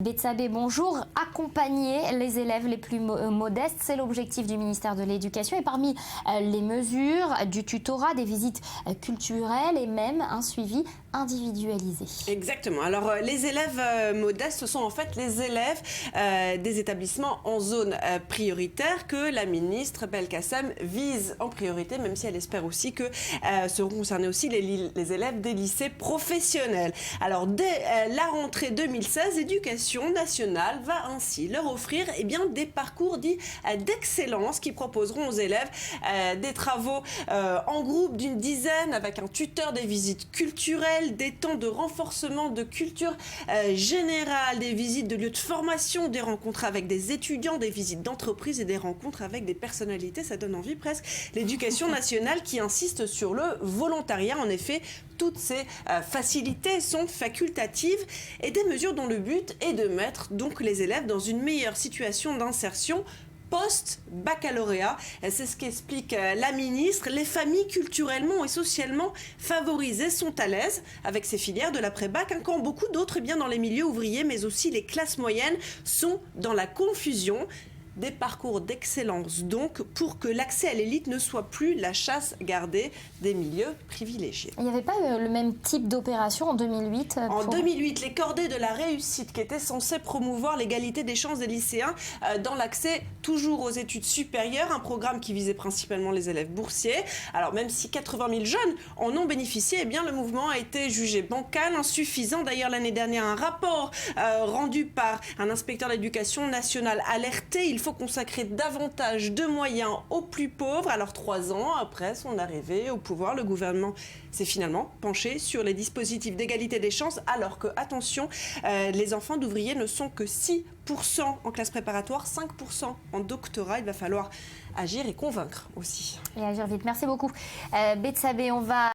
Betsabé, bonjour. Accompagner les élèves les plus modestes, c'est l'objectif du ministère de l'Éducation. Et parmi les mesures, du tutorat, des visites culturelles et même un suivi individualisé. Exactement. Alors, les élèves modestes, ce sont en fait les élèves des établissements en zone prioritaire que la ministre Belkacem vise en priorité, même si elle espère aussi que seront concernés aussi les élèves des lycées professionnels. Alors, dès la rentrée 2016, l'Éducation nationale va ainsi leur offrir des parcours dits d'excellence qui proposeront aux élèves des travaux en groupe d'une dizaine avec un tuteur, des visites culturelles, des temps de renforcement de culture générale, des visites de lieux de formation, des rencontres avec des étudiants, des visites d'entreprise et des rencontres avec des personnalités. Ça donne envie presque. L'Éducation nationale qui insiste sur le volontariat. En effet, toutes ces facilités sont facultatives et des mesures dont le but est de mettre donc les élèves dans une meilleure situation d'insertion post-baccalauréat. C'est ce qu'explique la ministre. Les familles culturellement et socialement favorisées sont à l'aise avec ces filières de l'après-bac, quand beaucoup d'autres, dans les milieux ouvriers, mais aussi les classes moyennes, sont dans la confusion. Des parcours d'excellence donc pour que l'accès à l'élite ne soit plus la chasse gardée des milieux privilégiés. Il n'y avait pas eu le même type d'opération en 2008 En 2008, les cordées de la réussite qui étaient censées promouvoir l'égalité des chances des lycéens dans l'accès toujours aux études supérieures, un programme qui visait principalement les élèves boursiers. Alors même si 80 000 jeunes en ont bénéficié, le mouvement a été jugé bancal, insuffisant. D'ailleurs l'année dernière, un rapport rendu par un inspecteur de l'éducation nationale alertait. Il faut consacrer davantage de moyens aux plus pauvres. Alors 3 ans après son arrivée au pouvoir, le gouvernement s'est finalement penché sur les dispositifs d'égalité des chances, alors que, attention, les enfants d'ouvriers ne sont que 6% en classe préparatoire, 5% en doctorat. Il va falloir agir et convaincre aussi. Et agir vite. Merci beaucoup. Betsabé, on va...